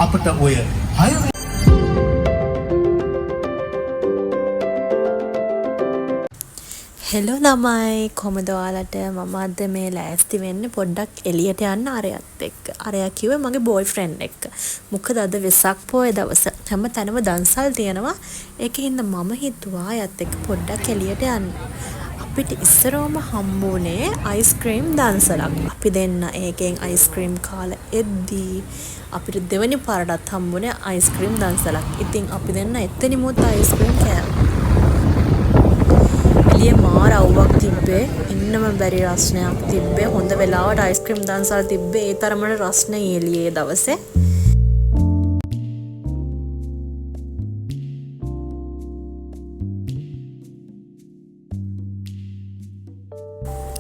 අපට ඔය 6 හෙලෝ ළමයි කොහමද ඔයාලට මම අද මේ ලෑස්ති වෙන්නේ පොඩ්ඩක් එළියට යන්න අරයත් එක්ක. අරයා කිව්වේ මගේ බෝයිෆ්‍රෙන්ඩ් එක්ක. මොකද අද වෙසක් පොය දවස. හැම තැනම දන්සල් තියෙනවා. ඒකින්ද මම හිතුවා අයත් එක්ක පොඩ්ඩක් එළියට යන්න. අපිට ඉස්සරවම හම්බුනේ අයිස්ක්‍රීම් දන්සලක්. අපි දෙන්න ඒකෙන් අයිස්ක්‍රීම් කාලා එද්දී අපිට දෙවෙනි පාරටත් හම්බුනේ අයිස්ක්‍රීම් දන්සලක්. ඉතින් අපි දෙන්න එතනිමුත් අයිස්ක්‍රීම් කෑවා. එළියේ මාර අවුවක් තිබ්බේ ඉන්නම බැරි රස්නයක් තිබ්බේ හොඳ වෙලාවට අයිස්ක්‍රීම් දන්සල් තිබ්බේ ඒ තරමට රස්නේ එළියේ දවසේ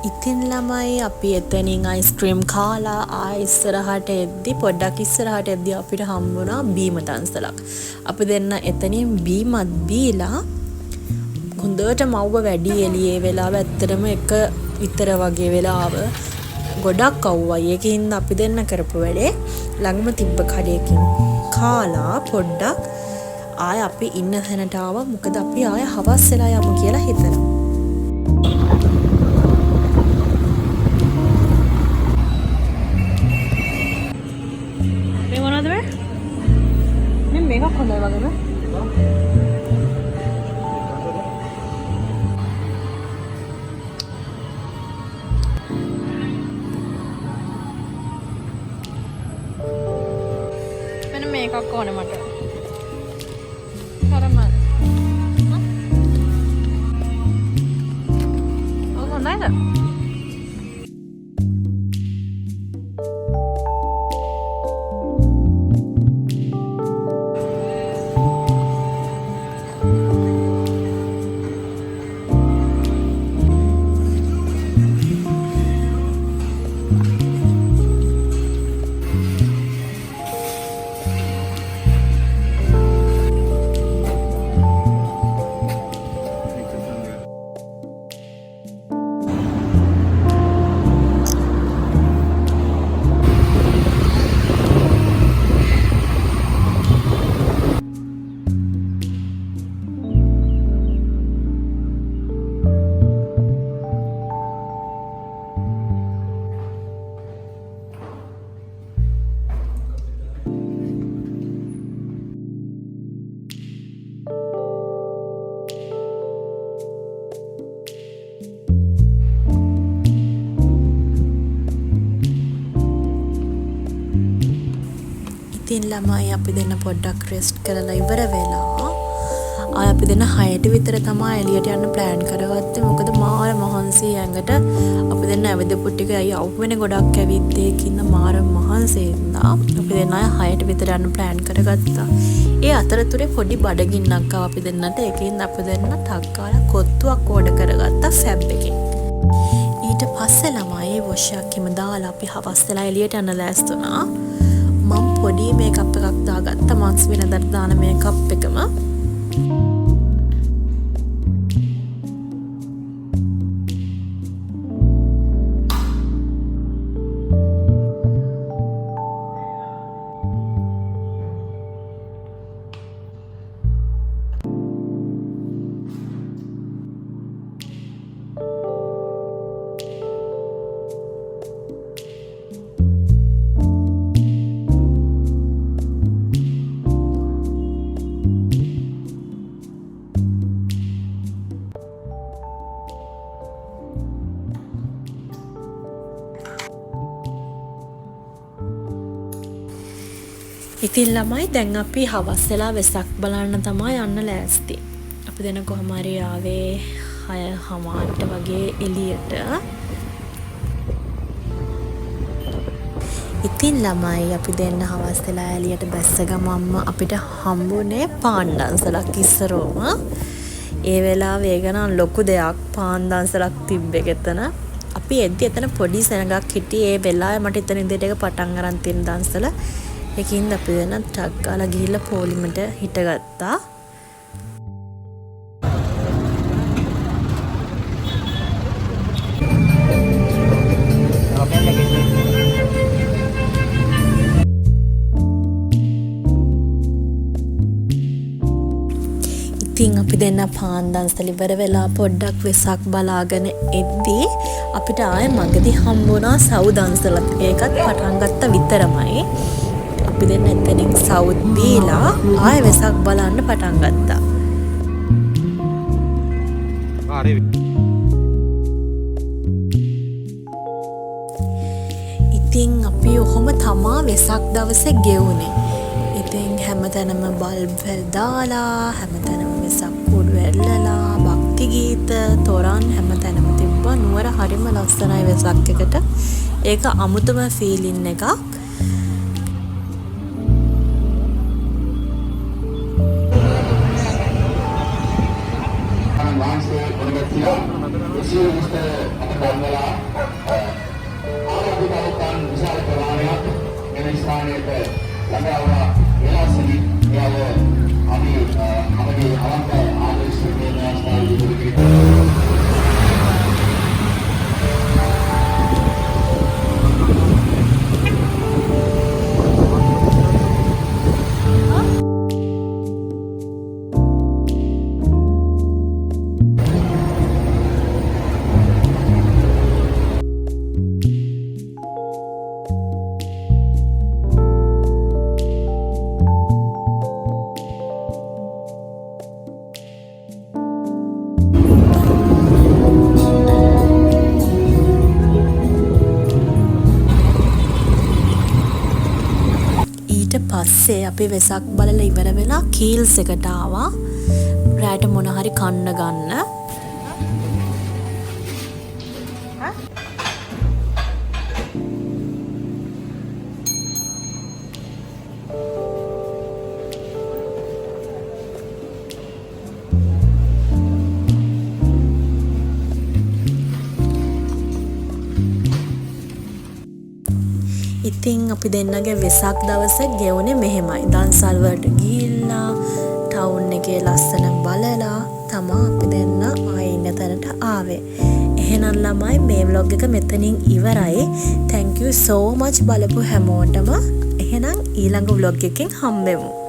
ඉතින් ළමයි අපි එතනින් අයිස්ක්‍රීම් කාලා ඉස්සරහට එද්දි පොඩ්ඩක් ඉස්සරහට එද්දි අපිට හම්බුණා බීම දන්සලක් අපි දෙන්න එතනින් බීමත් බීලා හොඳට මව්ව වැඩි එළියේ වෙලාව ඇත්තටම එක විතර වගේ වෙලාව ගොඩක් අවුවයි ඒකින්ද අපි දෙන්න කරපු වැඩේ ළඟම තිබ්බ කඩේකින් කාලා පොඩ්ඩක් ආය අපි ඉන්න තැනට ආවා මොකද අපි ආය හවස් වෙලා යමු කියලා හිතනවා මේ මොනවද මේ මේකක් හොඳයි වගේම මේකක් ඕන මට. කරමල්. ඔව් හොඳයිද? ඉතින් ළමයි අපි දෙන්න පොඩ්ඩක් රෙස්ට් කරලා ඉවර වෙලා ආය අපි දෙන්න 6ට විතර තමයි එළියට යන්න ප්ලෑන් කරගත්තේ මොකද මාර මහන්සි ඇඟට අපි දෙන්න ඇවිදපු ටික අවුවෙන ගොඩක් ඇවිත් ඒකින්ද මාර මහන්සි ඉඳා අපි දෙන්න ආය 6ට විතර යන්න ප්ලෑන් කරගත්තා ඒ අතරතුරේ පොඩි බඩගින්නක් ආවා අපි දෙන්නට ඒකින්ද අපි දෙන්න ටක් ගාලා කොත්තුවක් ඕඩර් කරගත්තා ෆැබ් එකෙන් ඊට පස්සේ ළමයි වොෂයක් හිම දාලා අපි හවස් වෙලා එළියට යන්න ලෑස්ති වුණා මම පොඩි මේකප් එකක් දාගත්තා මක්ස් වෙනදට දාන මේකප් එකම ඉතින් ළමයි දැන් අපි හවස් වෙලා වෙසක් බලන්න තමයි යන්න ලෑස්ති. අපි දෙන කොහම හරි ආවේ 6:00ට වගේ එළියට. ඉතින් ළමයි අපි දෙන්න හවස් වෙලා එළියට බැස්ස ගමන්ම අපිට හම්බුනේ පාන් දන්සලක් ඉස්සරෝම. ඒ වෙලාවේ ඒක නම් ලොකු දෙයක් පාන් දන්සලක් තිබ්බේ එතන. අපි එද්දි එතන පොඩි සෙනඟක් හිටියේ ඒ වෙලාවේ මට එතන ඉඳිට එක පටන් අරන් තියෙන දන්සල ඒකින්ද අපි දෙන්න ටක් ගාලා ගිහිල්ලා පොලිමට හිටගත්තා. දෙන්න පාන්දන්සල ඉවර වෙලා පොඩ්ඩක් වෙසක් බලාගෙන එද්දී අපිට ආයෙ මගදී හම්බුණා සවුදන්සලත්. ඒකත් පටන් ගත්ත විතරමයි. අපි දෙන්න එතනින් සවුත් දීලා ආයෙ වෙසක් බලන්න පටන් ගත්තා. ඉතින් අපි ඔහොම තමා වෙසක් දවසේ ගෙවුනේ. ඉතින් හැමතැනම බල්බ් දාලා හැමතැනම වෙසක් කූඩු ඇල්ලලා භක්ති ගීත තොරන් හැමතැනම තිබ්බා. නුවර හරිම ලස්සනයි වෙසක් එකට. ඒක අමුතුම ෆීලින් එකක්. පස්සේ අපි වෙසක් බලලා ඉවර වෙලා කීල්ස් එකට ආවා. රැට මොන හරි කන්න ගන්න. ඉතින් අපි දෙන්නගේ වෙසක් දවසේ ගෙවුනේ මෙහෙමයි. දන්සල් වලට ගිහිල්ලා ටවුන් එකේ ලස්සන බලලා තමා අපි දෙන්න ආයෙ ඉන්න තැනට ආවේ. එහෙනම් ළමයි මේ vlog එක මෙතනින් ඉවරයි. thank you so much බලපු හැමෝටම. එහෙනම් ඊළඟ vlog එකකින් හම්බෙමු.